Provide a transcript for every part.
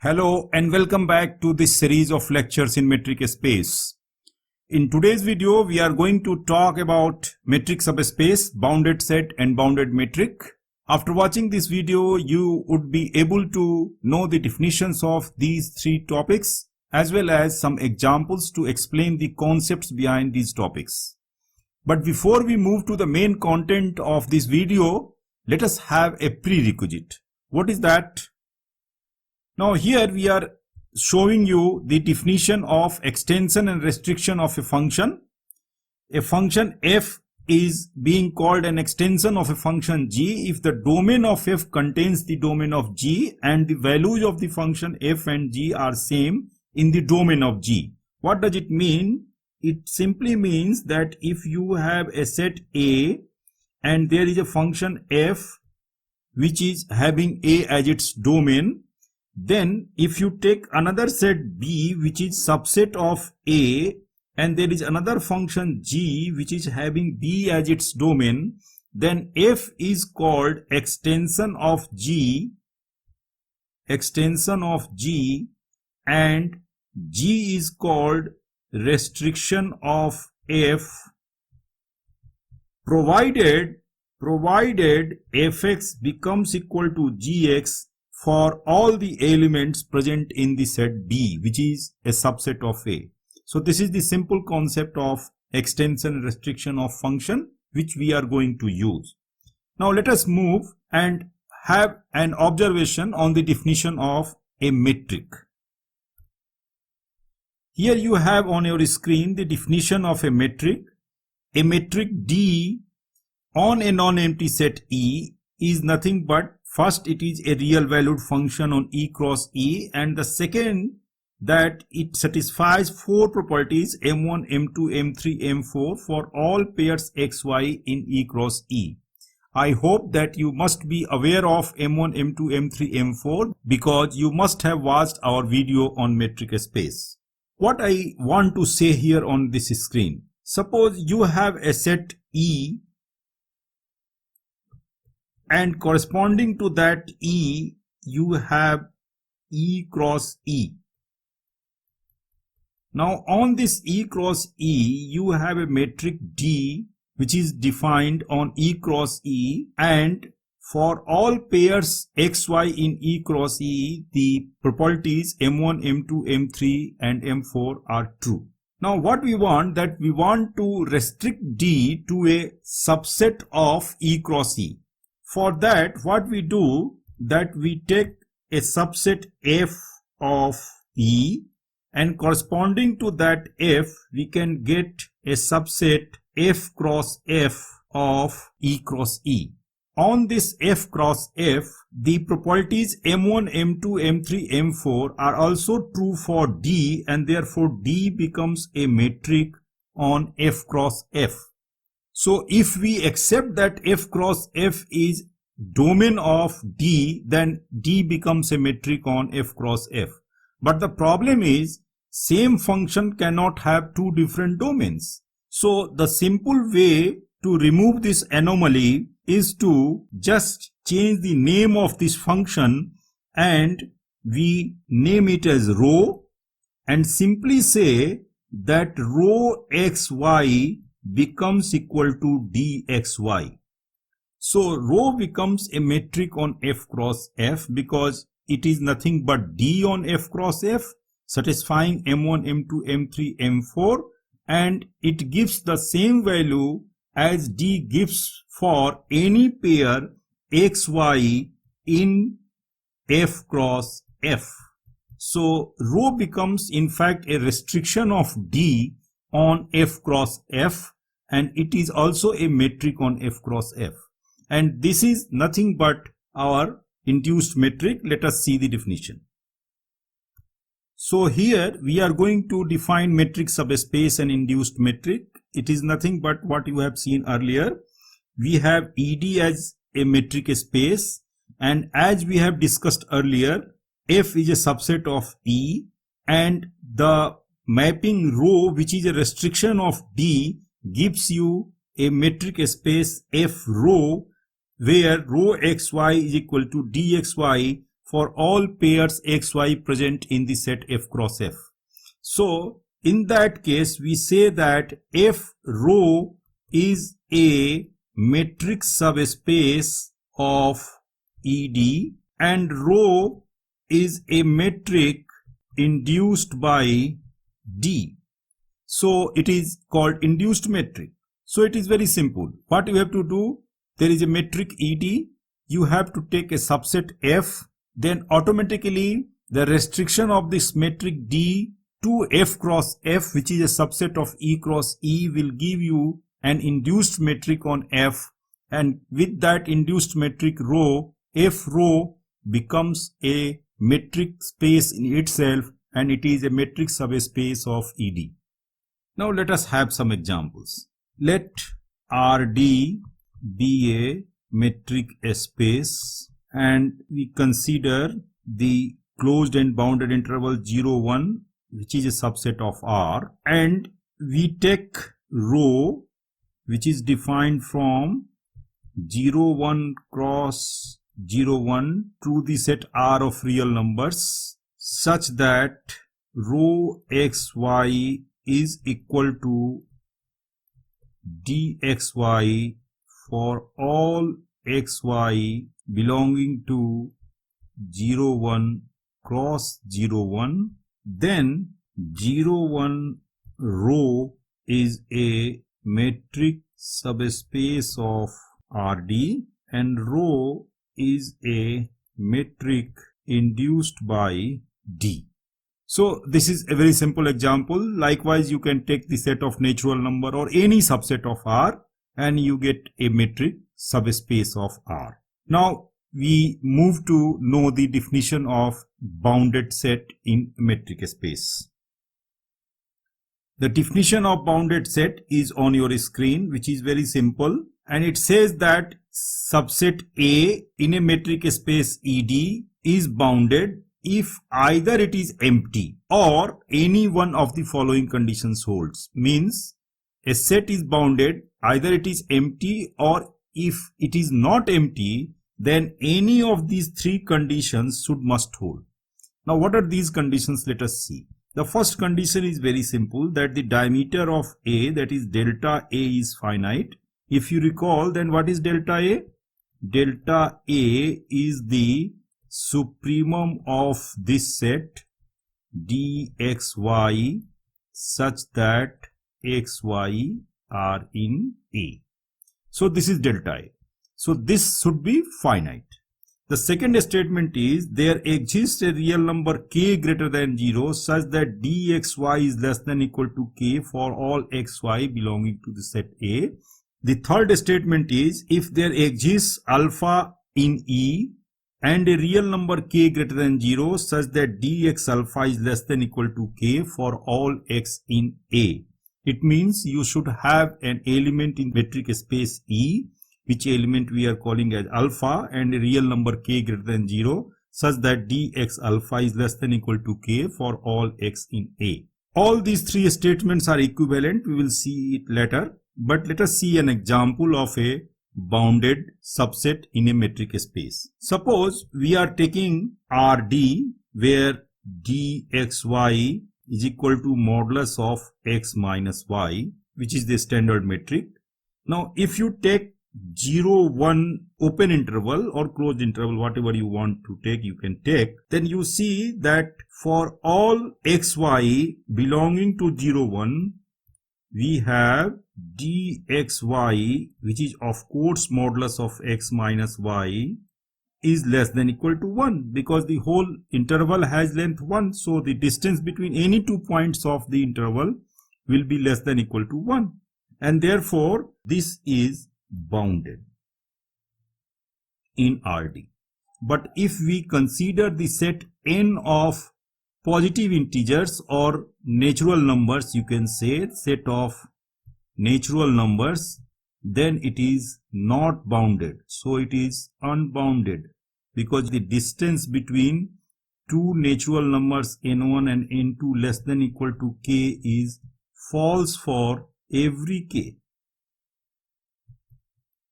Hello and welcome back to this series of lectures in metric space. In today's video, we are going to talk about metric subspace, bounded set and bounded metric. After watching this video, you would be able to know the definitions of these three topics as well as some examples to explain the concepts behind these topics. But before we move to the main content of this video, let us have a prerequisite. What is that? Now here we are showing you the definition of extension and restriction of a function. A function f is being called an extension of a function g if the domain of f contains the domain of g and the values of the function f and g are same in the domain of g. What does it mean? It simply means that if you have a set A and there is a function f which is having A as its domain, then if you take another set B which is subset of A and there is another function G which is having B as its domain, then F is called extension of G and G is called restriction of F provided Fx becomes equal to Gx for all the elements present in the set B, which is a subset of A. So this is the simple concept of extension and restriction of function which we are going to use. Now let us move and have an observation on the definition of a metric. Here you have on your screen the definition of a metric. A metric D on a non-empty set E is nothing but, first, it is a real valued function on E cross E, and the second, that it satisfies four properties M1, M2, M3, M4 for all pairs XY in E cross E. I hope that you must be aware of M1, M2, M3, M4 because you must have watched our video on metric space. What I want to say here on this screen, suppose you have a set E and corresponding to that E, you have E cross E. Now on this E cross E, you have a metric D which is defined on E cross E, and for all pairs XY in E cross E, the properties M1, M2, M3 and M4 are true. Now what we want, that we want to restrict D to a subset of E cross E. For that, what we do, that we take a subset F of E and corresponding to that F, we can get a subset F cross F of E cross E. On this F cross F, the properties M1, M2, M3, M4 are also true for D, and therefore D becomes a metric on F cross F. So if we accept that F cross F is domain of D, then D becomes a metric on F cross F. But the problem is, same function cannot have two different domains. So the simple way to remove this anomaly is to just change the name of this function and we name it as rho and simply say that rho xy becomes equal to dxy. So rho becomes a metric on F cross F because it is nothing but D on F cross F satisfying M1, M2, M3, M4, and it gives the same value as D gives for any pair XY in F cross F. So rho becomes in fact a restriction of D on F cross F, and it is also a metric on F cross F. And this is nothing but our induced metric. Let us see the definition. So here we are going to define metric subspace and induced metric. It is nothing but what you have seen earlier. We have ED as a metric space, and as we have discussed earlier, F is a subset of E, and the mapping rho, which is a restriction of D, gives you a metric space F rho, where rho xy is equal to dxy for all pairs xy present in the set F cross F. So in that case, we say that F rho is a metric subspace of ED and rho is a metric induced by D. So it is called induced metric. So it is very simple. What you have to do, there is a metric ED, you have to take a subset F, then automatically the restriction of this metric D to F cross F, which is a subset of E cross E, will give you an induced metric on F, and with that induced metric rho, F rho becomes a metric space in itself, and it is a metric subspace of ED. Now let us have some examples. Let RD be a metric space, and we consider the closed and bounded interval 0, 1, which is a subset of R, and we take rho, which is defined from 0, 1 cross 0, 1 to the set R of real numbers, such that rho xy is equal to dxy for all xy belonging to 0, 1 cross 0, 1. Then 0, 1 rho is a metric subspace of RD and rho is a metric induced by D. So this is a very simple example. Likewise, you can take the set of natural number or any subset of R and you get a metric subspace of R. Now we move to know the definition of bounded set in metric space. The definition of bounded set is on your screen, which is very simple, and it says that subset A in a metric space ED is bounded if either it is empty or any one of the following conditions holds. Means a set is bounded either it is empty, or if it is not empty, then any of these three conditions must hold. Now what are these conditions? Let us see. The first condition is very simple, that the diameter of A, that is delta A, is finite. If you recall, then what is delta A? Delta A is the supremum of this set dxy such that xy are in A. So this is delta A. So this should be finite. The second statement is there exists a real number k greater than 0 such that dxy is less than equal to k for all xy belonging to the set A. The third statement is if there exists alpha in E and a real number k greater than 0 such that dx alpha is less than equal to k for all x in A. It means you should have an element in metric space E, which element we are calling as alpha, and a real number k greater than 0 such that dx alpha is less than equal to k for all x in A. All these three statements are equivalent. We will see it later, but let us see an example of a bounded subset in a metric space. Suppose we are taking RD where dxy is equal to modulus of x minus y, which is the standard metric. Now if you take 0, 1 open interval or closed interval, whatever you want to take, you can take, then you see that for all xy belonging to 0, 1, we have dxy, which is of course modulus of x minus y, is less than equal to 1, because the whole interval has length 1. So the distance between any 2 points of the interval will be less than equal to 1, and therefore this is bounded in RD. But if we consider the set n of positive integers or natural numbers, you can say set of natural numbers, then it is not bounded. So it is unbounded, because the distance between two natural numbers n1 and n2 less than equal to k is false for every k,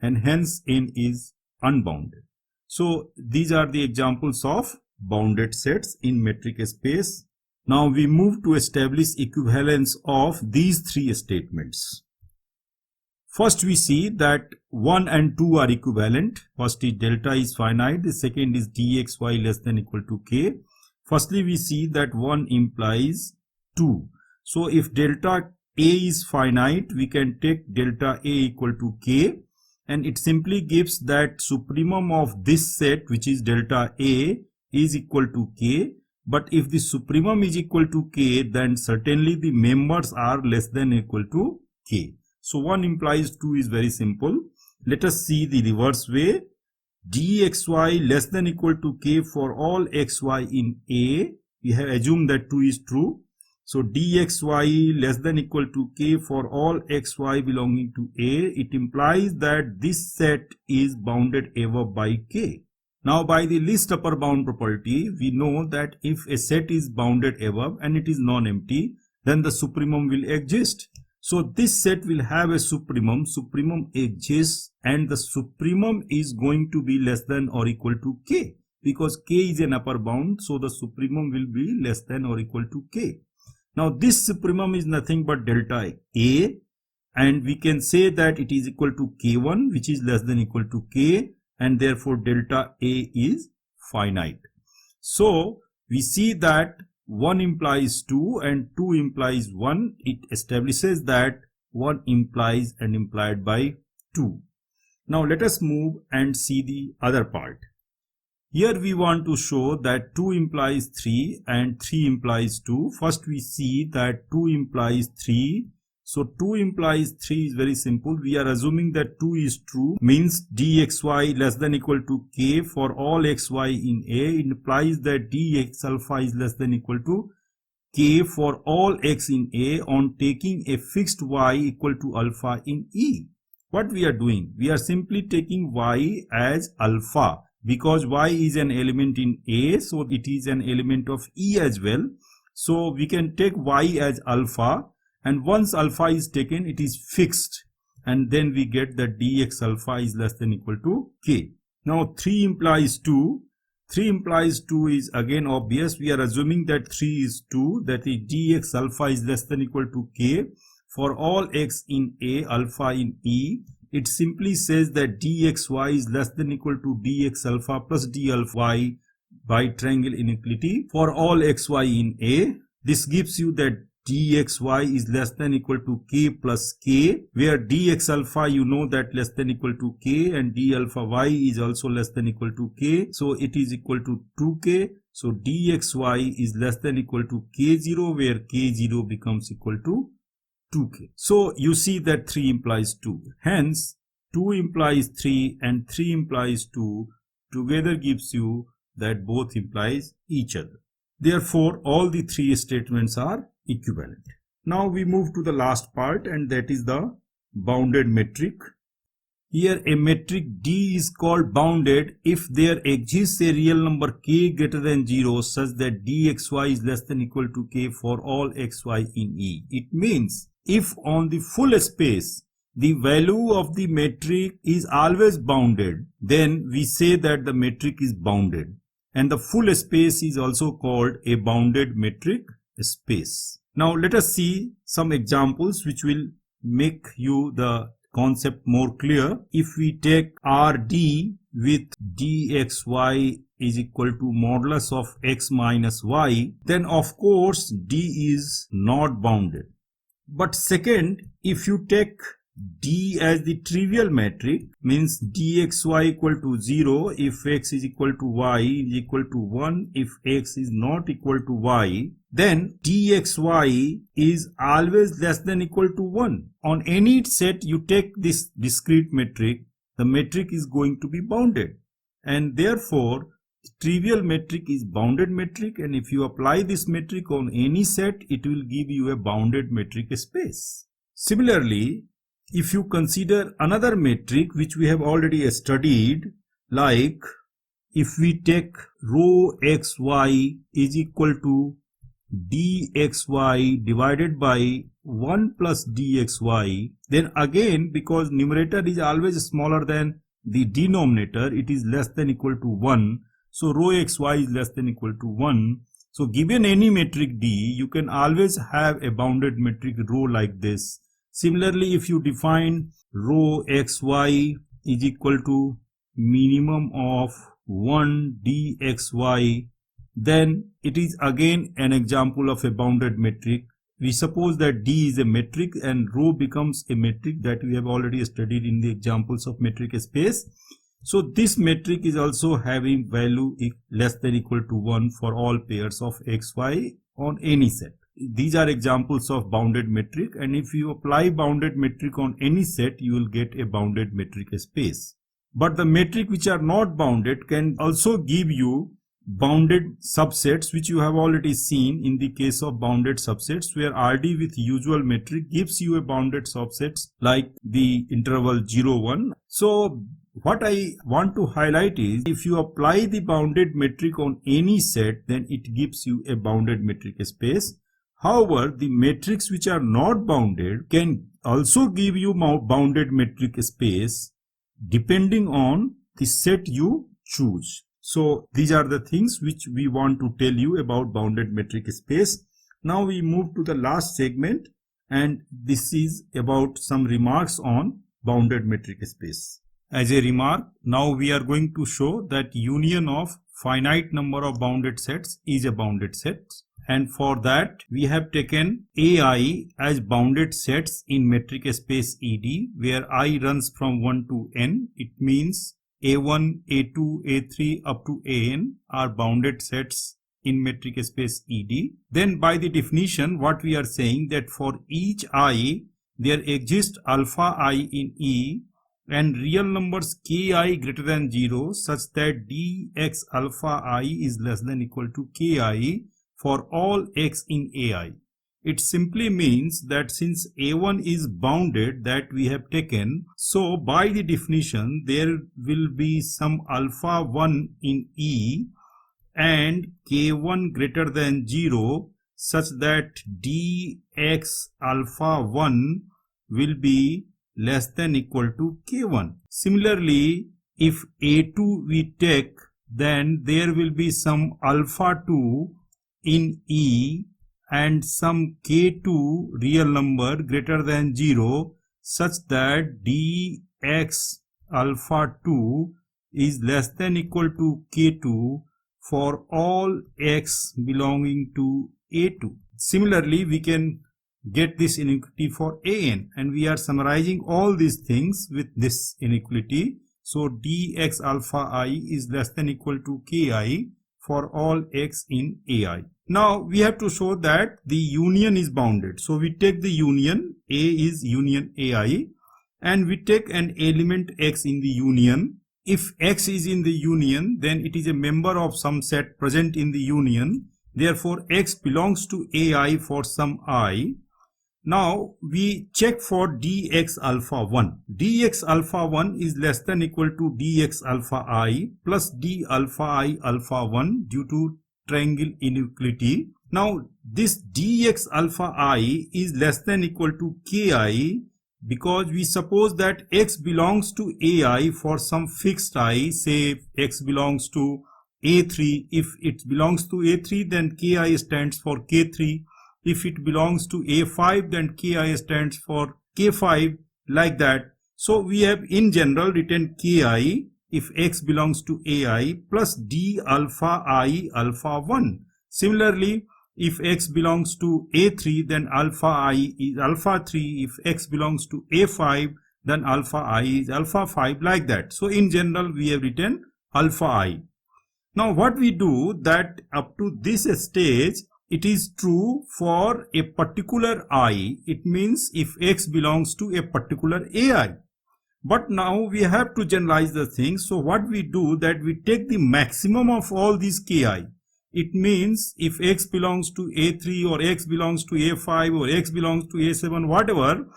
and hence n is unbounded. So these are the examples of bounded sets in metric space. Now we move to establish equivalence of these three statements. First we see that 1 and 2 are equivalent. First is delta is finite. The second is dxy less than equal to k. Firstly we see that 1 implies 2. So if delta a is finite, we can take delta a equal to k, and it simply gives that supremum of this set, which is delta a, is equal to k. But if the supremum is equal to k, then certainly the members are less than or equal to k. So 1 implies 2 is very simple. Let us see the reverse way. dxy less than or equal to k for all xy in A. We have assumed that 2 is true. So dxy less than or equal to k for all xy belonging to A. It implies that this set is bounded above by k. Now by the least upper bound property, we know that if a set is bounded above and it is non-empty, then the supremum will exist. So this set will have a supremum exists, and the supremum is going to be less than or equal to k, because k is an upper bound, so the supremum will be less than or equal to k. Now this supremum is nothing but delta a, and we can say that it is equal to k1, which is less than or equal to k, and therefore delta a is finite. So we see that 1 implies 2 and 2 implies 1. It establishes that 1 implies and implied by 2. Now let us move and see the other part. Here we want to show that 2 implies 3 and 3 implies 2. First we see that 2 implies 3. So 2 implies 3 is very simple. We are assuming that 2 is true, means dxy less than or equal to k for all xy in A. It implies that dx alpha is less than or equal to k for all x in A on taking a fixed y equal to alpha in E. What we are doing? We are simply taking y as alpha, because y is an element in A, so it is an element of E as well. So we can take y as alpha, and once alpha is taken, it is fixed, and then we get that dx alpha is less than or equal to k. Now 3 implies 2. 3 implies 2 is again obvious. We are assuming that 3 is 2, that is dx alpha is less than or equal to k for all x in A, alpha in E. It simply says that dxy is less than or equal to dx alpha plus d alpha y by triangle inequality for all xy in A. This gives you that dxy is less than or equal to k plus k, where dx alpha you know that less than or equal to k, and d alpha y is also less than or equal to k, so it is equal to 2k. So dxy is less than or equal to k0, where k0 becomes equal to 2k. So you see that 3 implies 2. Hence 2 implies 3 and 3 implies 2 together gives you that both implies each other. Therefore all the 3 statements are equivalent. Now we move to the last part, and that is the bounded metric. Here a metric D is called bounded if there exists a real number k greater than 0 such that dxy is less than or equal to k for all xy in E. It means if on the full space the value of the metric is always bounded, then we say that the metric is bounded, and the full space is also called a bounded metric space. Now let us see some examples which will make you the concept more clear. If we take RD with dxy is equal to modulus of x minus y, then of course D is not bounded. But second, if you take D as the trivial metric, means dxy equal to 0 if x is equal to y is equal to 1 if x is not equal to y, then dxy is always less than or equal to 1. On any set you take this discrete metric, the metric is going to be bounded, and therefore trivial metric is bounded metric, and if you apply this metric on any set, it will give you a bounded metric space. Similarly, if you consider another metric which we have already studied, like if we take rho xy is equal to dxy divided by 1 plus dxy, then again because numerator is always smaller than the denominator, it is less than or equal to 1. So rho xy is less than equal to 1. So given any metric D, you can always have a bounded metric rho like this. Similarly, if you define rho xy is equal to minimum of 1 dxy, then it is again an example of a bounded metric. We suppose that D is a metric and rho becomes a metric that we have already studied in the examples of metric space. So this metric is also having value less than equal to 1 for all pairs of xy on any set. These are examples of bounded metric, and if you apply bounded metric on any set, you will get a bounded metric space. But the metric which are not bounded can also give you bounded subsets, which you have already seen in the case of bounded subsets, where RD with usual metric gives you a bounded subsets like the interval 0, 1. So what I want to highlight is, if you apply the bounded metric on any set, then it gives you a bounded metric space. However, the metrics which are not bounded can also give you bounded metric space depending on the set you choose. So these are the things which we want to tell you about bounded metric space. Now we move to the last segment, and this is about some remarks on bounded metric space. As a remark, now we are going to show that union of finite number of bounded sets is a bounded set. And for that, we have taken AI as bounded sets in metric space ED, where I runs from 1 to n. It means A1, A2, A3 up to AN are bounded sets in metric space ED. Then by the definition, what we are saying that for each I, there exists alpha I in E and real numbers ki greater than 0 such that dx alpha I is less than equal to ki for all x in AI. It simply means that since A1 is bounded that we have taken, so by the definition there will be some alpha 1 in E and k1 greater than 0 such that dx alpha 1 will be less than equal to k1. Similarly, if A2 we take, then there will be some alpha 2 in E and some k2 real number greater than 0 such that dx alpha 2 is less than equal to k2 for all x belonging to A2. Similarly, we can get this inequality for AN, and we are summarizing all these things with this inequality. So dx alpha I is less than equal to ki for all x in AI. Now we have to show that the union is bounded. So we take the union, A is union AI, and we take an element x in the union. If x is in the union, then it is a member of some set present in the union. Therefore, x belongs to AI for some I. Now we check for dx alpha 1. dx alpha 1 is less than equal to dx alpha I plus d alpha I alpha 1 due to triangle inequality. Now this dx alpha I is less than equal to ki because we suppose that x belongs to AI for some fixed I, say x belongs to A3. If it belongs to A3, then ki stands for k3. If it belongs to A5, then ki stands for k5, like that. So we have in general written ki if x belongs to AI plus d alpha I alpha 1. Similarly, if x belongs to A3, then alpha I is alpha 3. If x belongs to A5, then alpha I is alpha 5, like that. So in general, we have written alpha I. Now what we do that up to this stage, it is true for a particular I. It means if x belongs to a particular AI. But now we have to generalize the thing. So what we do that we take the maximum of all these ki. It means if x belongs to A3 or x belongs to A5 or x belongs to A7, whatever,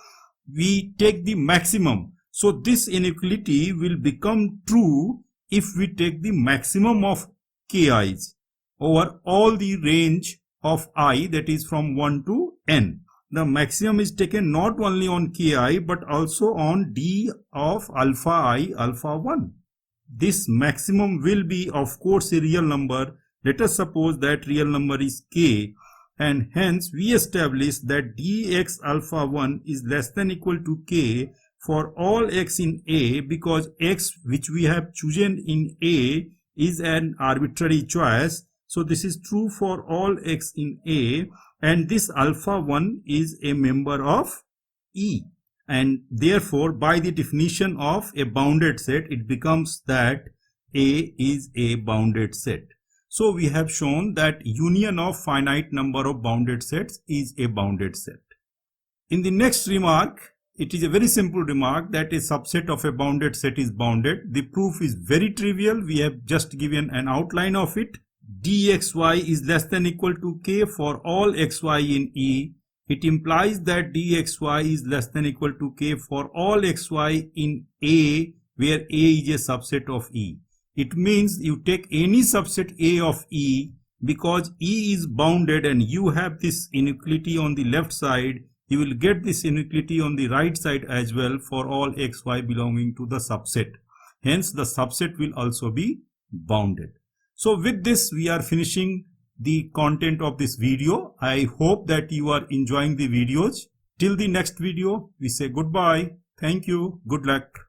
we take the maximum. So this inequality will become true if we take the maximum of ki's over all the range of I, that is from 1 to n. The maximum is taken not only on ki but also on d of alpha I alpha 1. this maximum will be of course a real number. Let us suppose that real number is k, and hence we establish that dx alpha 1 is less than equal to k for all x in A, because x which we have chosen in A is an arbitrary choice. So this is true for all x in A, and this alpha 1 is a member of E, and therefore by the definition of a bounded set it becomes that A is a bounded set. So we have shown that union of finite number of bounded sets is a bounded set. In the next remark, it is a very simple remark that a subset of a bounded set is bounded. The proof is very trivial. We have just given an outline of it. dxy is less than equal to k for all xy in E. It implies that dxy is less than equal to k for all xy in A, where A is a subset of E. It means you take any subset A of E, because E is bounded and you have this inequality on the left side, you will get this inequality on the right side as well for all xy belonging to the subset. Hence the subset will also be bounded. So with this we are finishing the content of this video. I hope that you are enjoying the videos. Till the next video, we say goodbye. Thank you. Good luck.